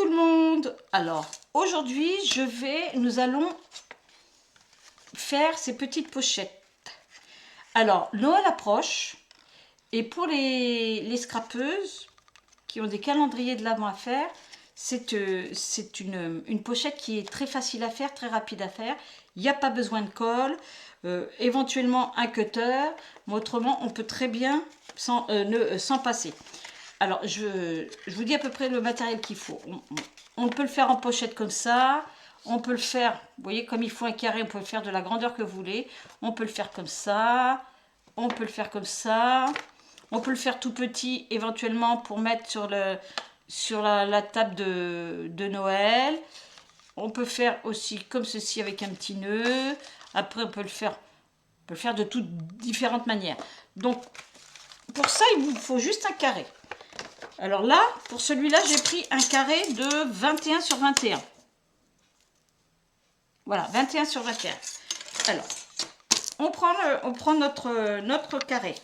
tout le monde. Alors aujourd'hui nous allons faire ces petites pochettes. Alors Noël approche et pour les scrapeuses qui ont des calendriers de l'avant à faire, c'est une pochette qui est très facile à faire, très rapide à faire. Il n'y a pas besoin de colle, éventuellement un cutter, mais autrement on peut très bien s'en passer. Alors je vous dis à peu près le matériel qu'il faut. On peut le faire en pochette comme ça, on peut le faire, vous voyez comme il faut un carré, on peut le faire de la grandeur que vous voulez, on peut le faire comme ça, on peut le faire comme ça, on peut le faire tout petit éventuellement pour mettre sur la table de Noël. On peut faire aussi comme ceci avec un petit nœud. Après on peut le faire de toutes différentes manières. Donc pour ça il vous faut juste un carré. Alors là, pour celui-là, j'ai pris un carré de 21 sur 21. Voilà, 21 sur 21. Alors, on prend notre carré.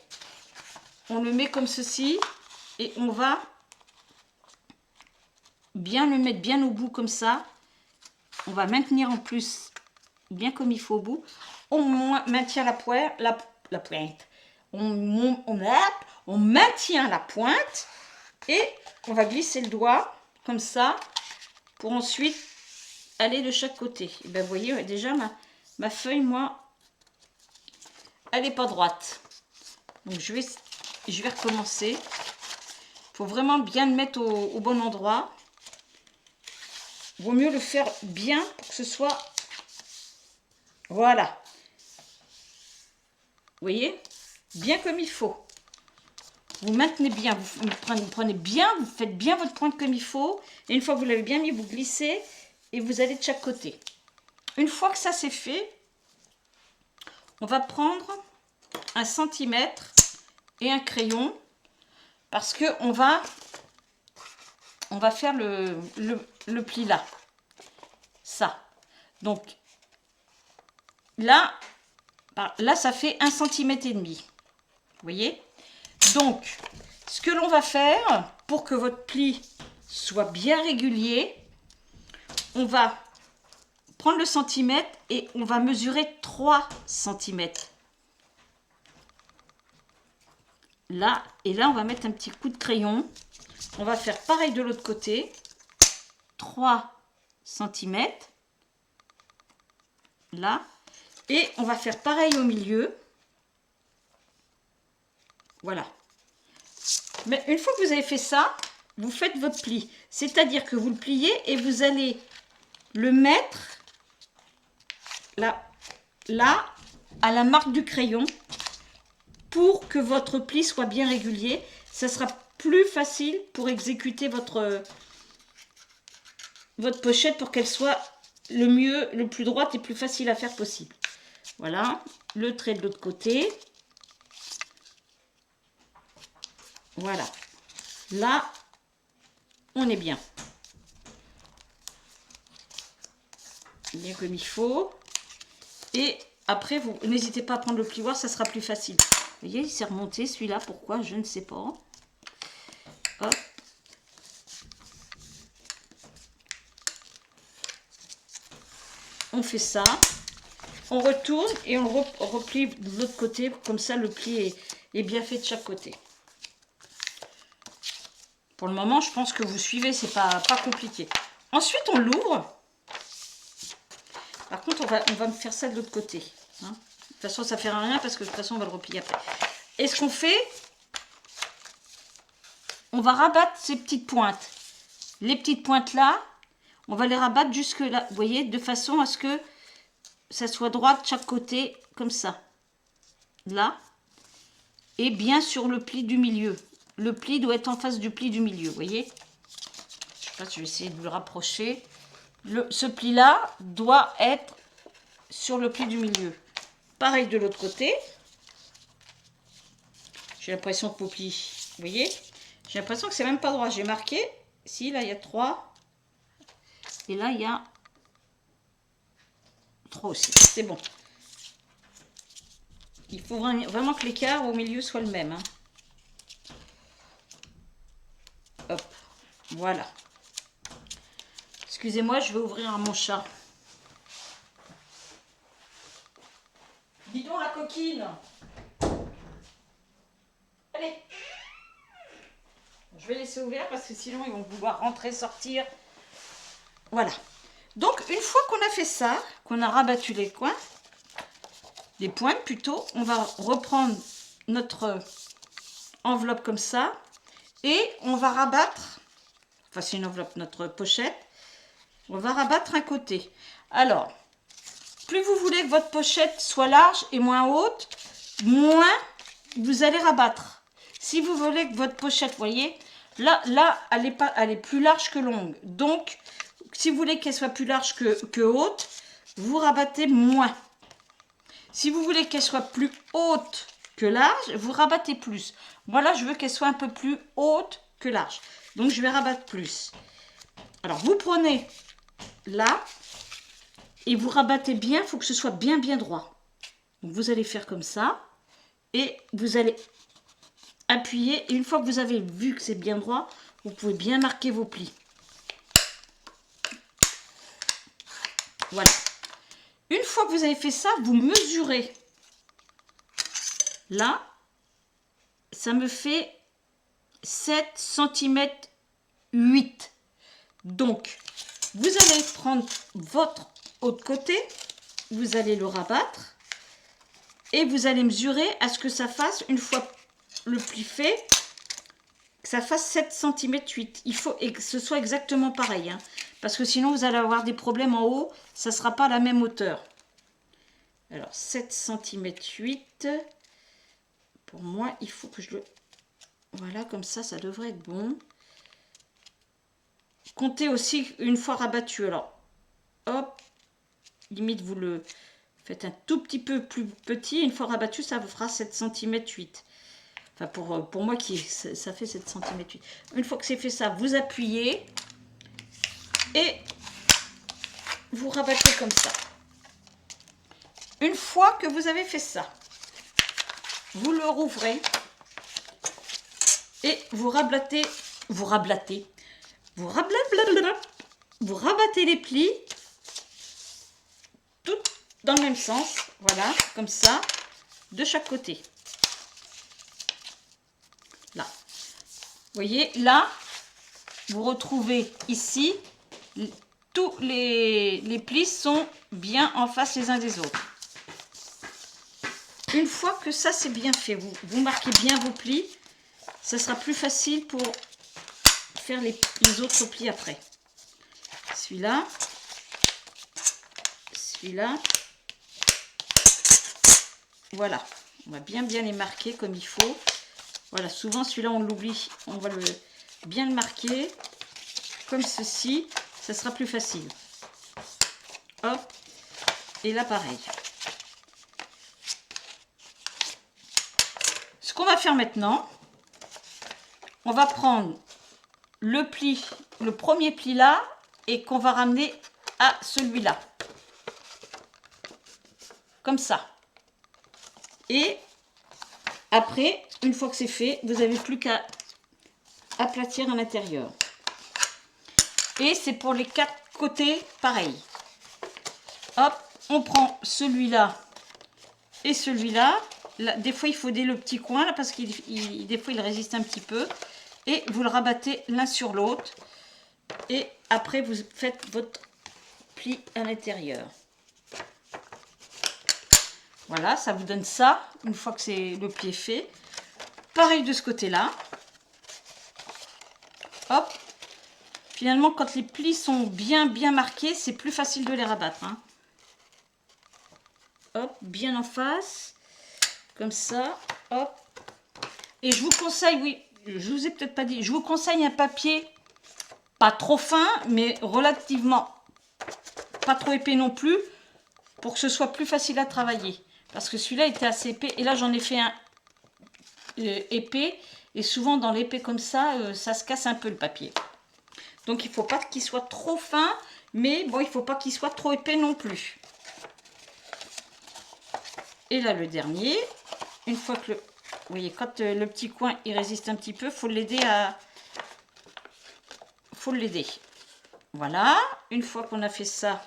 On le met comme ceci et on va bien le mettre bien au bout comme ça. On va maintenir en plus bien comme il faut au bout. On maintient la pointe. On maintient la pointe et on va glisser le doigt comme ça pour ensuite aller de chaque côté. Et ben vous voyez déjà ma feuille, moi, elle n'est pas droite. Donc je vais recommencer. Il faut vraiment bien le mettre au bon endroit. Vaut mieux le faire bien pour que ce soit... Voilà. Vous voyez? Bien comme il faut. Vous maintenez bien, vous prenez bien, vous faites bien votre pointe comme il faut. Et une fois que vous l'avez bien mis, vous glissez et vous allez de chaque côté. Une fois que ça c'est fait, on va prendre 1 centimètre et un crayon parce que on va faire le pli là. Ça. Donc là ça fait 1 centimètre et demi. Vous voyez? Donc, ce que l'on va faire pour que votre pli soit bien régulier, on va prendre le centimètre et on va mesurer 3 centimètres. Là, et là, on va mettre un petit coup de crayon. On va faire pareil de l'autre côté. 3 centimètres. Là. Et on va faire pareil au milieu. Voilà. Mais une fois que vous avez fait ça, vous faites votre pli. C'est-à-dire que vous le pliez et vous allez le mettre là, à la marque du crayon pour que votre pli soit bien régulier. Ça sera plus facile pour exécuter votre pochette pour qu'elle soit le plus droite et plus facile à faire possible. Voilà, le trait de l'autre côté. Voilà. Là, on est bien. Bien comme il faut. Et après, vous n'hésitez pas à prendre le plioir, ça sera plus facile. Vous voyez, il s'est remonté celui-là. Pourquoi? Je ne sais pas. Hop. On fait ça. On retourne et on replie de l'autre côté. Comme ça, le pli est bien fait de chaque côté. Pour le moment, je pense que vous suivez, c'est pas compliqué. Ensuite, on l'ouvre. Par contre, on va me faire ça de l'autre côté. Hein. De toute façon, ça ne fait rien parce que de toute façon, on va le replier après. Et ce qu'on fait, on va rabattre ces petites pointes. Les petites pointes là, on va les rabattre jusque là. Vous voyez, de façon à ce que ça soit droit de chaque côté, comme ça. Là. Et bien sur le pli du milieu. Le pli doit être en face du pli du milieu, vous voyez. Je sais pas si je vais essayer de vous le rapprocher. Ce pli-là doit être sur le pli du milieu. Pareil de l'autre côté. J'ai l'impression que vos plis, vous voyez, j'ai l'impression que c'est même pas droit. J'ai marqué, si là il y a 3. Et là il y a 3 aussi. C'est bon. Il faut vraiment que l'écart au milieu soit le même. Hein. Hop, voilà. Excusez-moi, je vais ouvrir à mon chat. Dis donc la coquine. Allez. Je vais laisser ouvert parce que sinon ils vont vouloir rentrer, sortir. Voilà. Donc une fois qu'on a fait ça, qu'on a rabattu les coins, les pointes plutôt, on va reprendre notre enveloppe comme ça et on va rabattre, enfin c'est une enveloppe, notre pochette, on va rabattre un côté. Alors, plus vous voulez que votre pochette soit large et moins haute, moins vous allez rabattre. Si vous voulez que votre pochette, vous voyez, là elle est plus large que longue. Donc, si vous voulez qu'elle soit plus large que haute, vous rabattez moins. Si vous voulez qu'elle soit plus haute que large, vous rabattez plus. Moi là, je veux qu'elle soit un peu plus haute que large. Donc, je vais rabattre plus. Alors, vous prenez là et vous rabattez bien. Il faut que ce soit bien droit. Donc, vous allez faire comme ça et vous allez appuyer. Et une fois que vous avez vu que c'est bien droit, vous pouvez bien marquer vos plis. Voilà. Une fois que vous avez fait ça, vous mesurez. Là, ça me fait 7 cm 8. Donc, vous allez prendre votre autre côté, vous allez le rabattre et vous allez mesurer à ce que ça fasse, une fois le pli fait, que ça fasse 7 cm 8. Il faut que ce soit exactement pareil, hein, parce que sinon vous allez avoir des problèmes en haut, ça ne sera pas à la même hauteur. Alors 7 cm 8, pour moi il faut que je le... Voilà, comme ça devrait être bon. Comptez aussi une fois rabattu. Alors, hop, limite vous le faites un tout petit peu plus petit. Une fois rabattu, ça vous fera 7 cm 8. Enfin, pour moi, ça fait 7 cm 8. Une fois que c'est fait ça, vous appuyez et vous rabattez comme ça. Une fois que vous avez fait ça, vous le rouvrez et vous rabattez les plis tout dans le même sens, voilà, comme ça, de chaque côté. Là, vous voyez, là, vous retrouvez ici, tous les plis sont bien en face les uns des autres. Une fois que ça c'est bien fait, vous marquez bien vos plis, ça sera plus facile pour faire les autres plis après. Celui-là, voilà, on va bien les marquer comme il faut. Voilà, souvent celui-là on l'oublie, on va bien le marquer comme ceci, ça sera plus facile. Hop, et là pareil. Ce qu'on va faire maintenant, on va prendre le pli, le premier pli là, et qu'on va ramener à celui-là. Comme ça. Et après, une fois que c'est fait, vous n'avez plus qu'à aplatir à l'intérieur. Et c'est pour les 4 côtés pareil. Hop, on prend celui-là et celui-là. Des fois, il faut le petit coin là, parce qu'il des fois, il résiste un petit peu. Et vous le rabattez l'un sur l'autre. Et après, vous faites votre pli à l'intérieur. Voilà, ça vous donne ça, une fois que le pli est fait. Pareil de ce côté-là. Hop. Finalement, quand les plis sont bien marqués, c'est plus facile de les rabattre. Hein. Hop, bien en face. Comme ça. Hop. Et je vous conseille, oui, je vous ai peut-être pas dit, je vous conseille un papier pas trop fin, mais relativement pas trop épais non plus, pour que ce soit plus facile à travailler. Parce que celui-là était assez épais, et là j'en ai fait un épais, et souvent dans l'épais comme ça, ça se casse un peu le papier. Donc il ne faut pas qu'il soit trop fin, mais bon, il ne faut pas qu'il soit trop épais non plus. Et là le dernier, une fois que vous voyez, quand le petit coin il résiste un petit peu, faut l'aider à... Voilà, une fois qu'on a fait ça,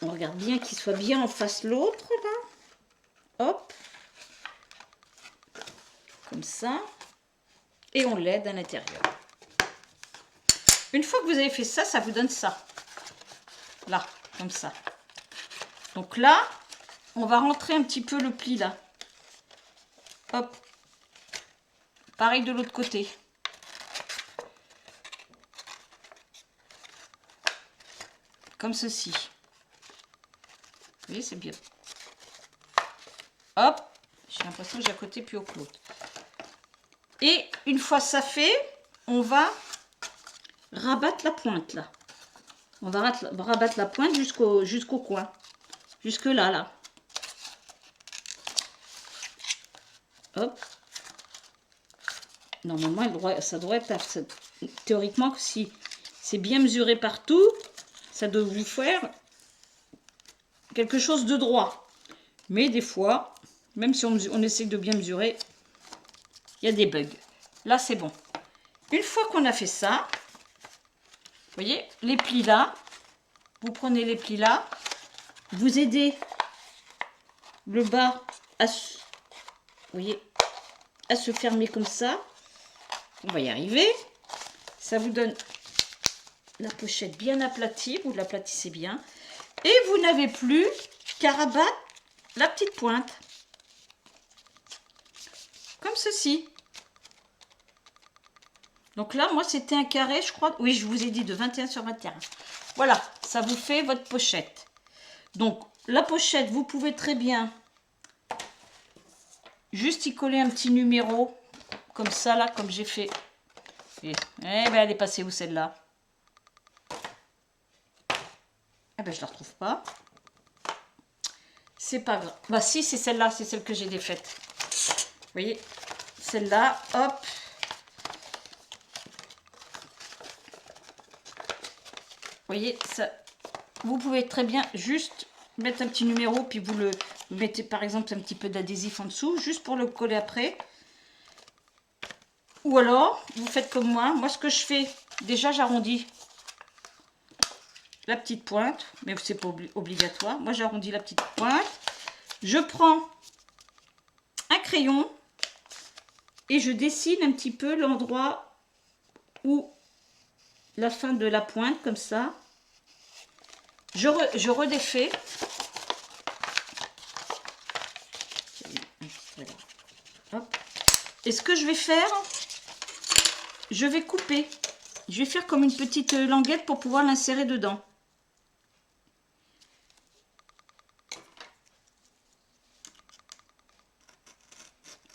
on regarde bien qu'il soit bien en face l'autre, là. Hop. Comme ça. Et on l'aide à l'intérieur. Une fois que vous avez fait ça, ça vous donne ça. Là, comme ça. Donc là, on va rentrer un petit peu le pli, là. Hop. Pareil de l'autre côté. Comme ceci. Vous voyez, c'est bien. Hop. J'ai l'impression que j'ai à côté plus haut que l'autre. Et une fois ça fait, on va rabattre la pointe, là. On va rabattre la pointe jusqu'au coin. Jusque là, là. Hop. Normalement, ça devrait être... Théoriquement, si c'est bien mesuré partout, ça doit vous faire quelque chose de droit. Mais des fois, même si on essaie de bien mesurer, il y a des bugs. Là, c'est bon. Une fois qu'on a fait ça, vous voyez, les plis là, vous prenez les plis là, vous aidez le bas à se, vous voyez, à se fermer comme ça. On va y arriver. Ça vous donne la pochette bien aplatie. Vous l'aplatissez bien. Et vous n'avez plus qu'à rabattre la petite pointe. Comme ceci. Donc là, moi, c'était un carré, je crois. Oui, je vous ai dit de 21 sur 21. Voilà, ça vous fait votre pochette. Donc, la pochette, vous pouvez très bien juste y coller un petit numéro. Comme ça, là, comme j'ai fait. Et, eh ben, elle est passée où, celle-là? Eh ben, je la retrouve pas. C'est pas grave. Bah si, c'est celle-là, c'est celle que j'ai défaite. Vous voyez, celle-là, hop. Vous voyez, ça, vous pouvez très bien juste mettre un petit numéro, puis vous le mettez par exemple un petit peu d'adhésif en dessous, juste pour le coller après. Ou alors, vous faites comme moi. Moi, ce que je fais, déjà, j'arrondis la petite pointe, mais c'est pas obligatoire. Moi, j'arrondis la petite pointe. Je prends un crayon et je dessine un petit peu l'endroit où la fin de la pointe, comme ça. Je redéfais. Hop. Et ce que je vais faire, je vais couper. Je vais faire comme une petite languette pour pouvoir l'insérer dedans.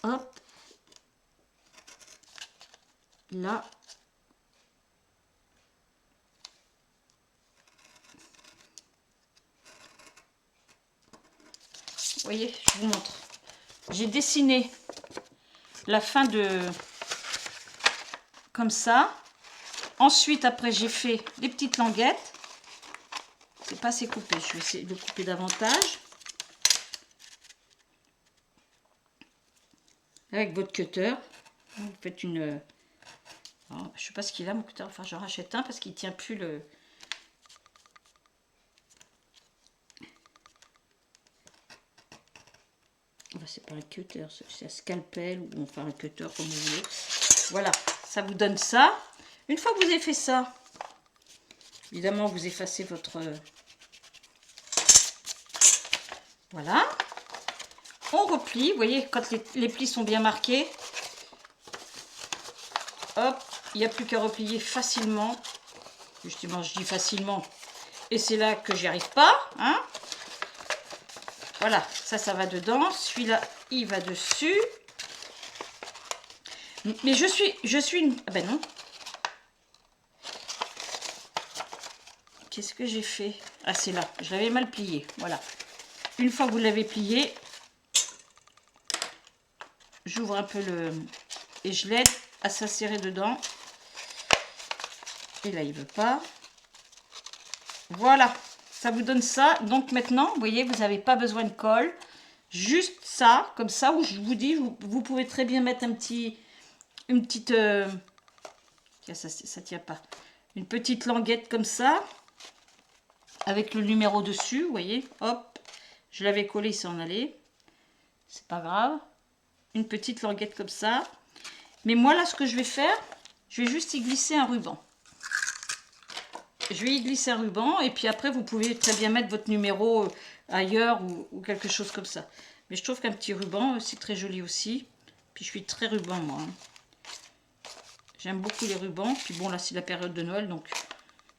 Hop. Là. Vous voyez, je vous montre. J'ai dessiné la fin de... comme ça. Ensuite, après, j'ai fait des petites languettes. C'est pas assez coupé. Je vais essayer de couper davantage. Avec votre cutter. Vous faites une... Oh, je sais pas ce qu'il a, mon cutter. Enfin, j'en rachète un parce qu'il tient plus le... C'est pas un cutter, c'est un scalpel ou enfin un cutter comme vous voulez. Voilà, ça vous donne ça. Une fois que vous avez fait ça, évidemment vous effacez votre... Voilà. On replie, vous voyez, quand les plis sont bien marqués, hop, il n'y a plus qu'à replier facilement. Justement, je dis facilement, et c'est là que j'y arrive pas, hein. Voilà, ça va dedans. Celui-là, il va dessus. Mais je suis une... Ah ben non. Qu'est-ce que j'ai fait? Ah, c'est là. Je l'avais mal plié. Voilà. Une fois que vous l'avez plié, j'ouvre un peu le... Et je l'aide à s'insérer dedans. Et là, il ne veut pas. Voilà. Ça vous donne ça. Donc maintenant, vous voyez, vous n'avez pas besoin de colle. Juste ça, comme ça, où je vous dis, vous pouvez très bien mettre une petite... ça tient pas. une petite languette comme ça, avec le numéro dessus, vous voyez, hop, je l'avais collé, il s'en allait, c'est pas grave, une petite languette comme ça, mais moi là, ce que je vais faire, je vais juste y glisser un ruban. Je vais y glisser un ruban, et puis après, vous pouvez très bien mettre votre numéro ailleurs, ou quelque chose comme ça. Mais je trouve qu'un petit ruban, c'est très joli aussi, puis je suis très ruban, moi, hein. J'aime beaucoup les rubans, puis bon, là, c'est la période de Noël, donc...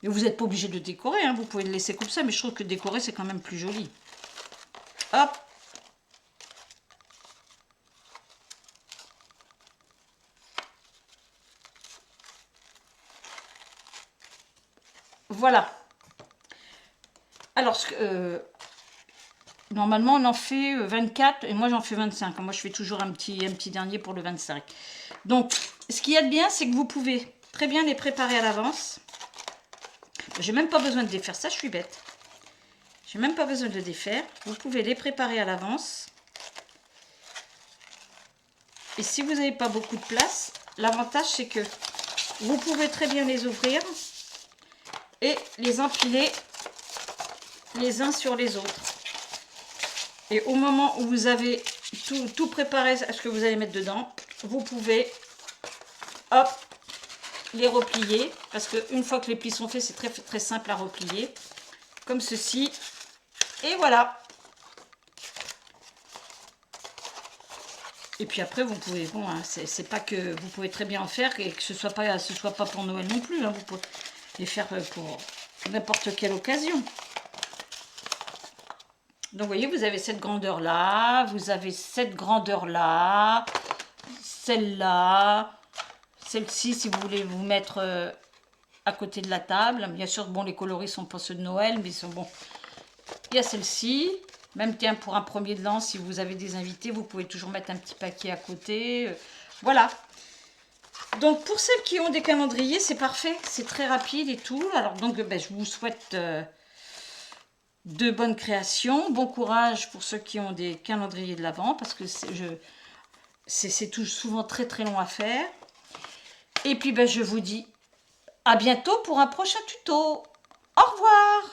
Et vous n'êtes pas obligé de décorer, hein, vous pouvez le laisser comme ça, mais je trouve que décorer, c'est quand même plus joli. Hop! Voilà. Alors, normalement, on en fait 24, et moi, j'en fais 25. Moi, je fais toujours un petit dernier pour le 25. Donc, ce qu'il y a de bien, c'est que vous pouvez très bien les préparer à l'avance. J'ai même pas besoin de défaire ça, je suis bête. J'ai même pas besoin de le défaire. Vous pouvez les préparer à l'avance. Et si vous n'avez pas beaucoup de place, l'avantage c'est que vous pouvez très bien les ouvrir et les empiler les uns sur les autres. Et au moment où vous avez tout préparé à ce que vous allez mettre dedans, vous pouvez, hop, les replier, parce qu'une fois que les plis sont faits, c'est très, très simple à replier, comme ceci, et voilà. Et puis après, vous pouvez, bon, hein, c'est pas que vous pouvez très bien en faire et que ce soit pas pour Noël non plus, hein, vous pouvez les faire pour n'importe quelle occasion. Donc vous voyez, vous avez cette grandeur-là, vous avez cette grandeur-là, celle-là, celle-ci si vous voulez vous mettre à côté de la table. Bien sûr, bon, les coloris sont pas ceux de Noël, mais ils sont bons. Il y a celle-ci, même tiens, pour un premier de l'an, si vous avez des invités, vous pouvez toujours mettre un petit paquet à côté. Voilà. Donc pour celles qui ont des calendriers, c'est parfait, c'est très rapide et tout. Alors donc ben, je vous souhaite de bonnes créations, bon courage pour ceux qui ont des calendriers de l'Avent, parce que c'est souvent très très long à faire. Et puis ben, je vous dis à bientôt pour un prochain tuto. Au revoir!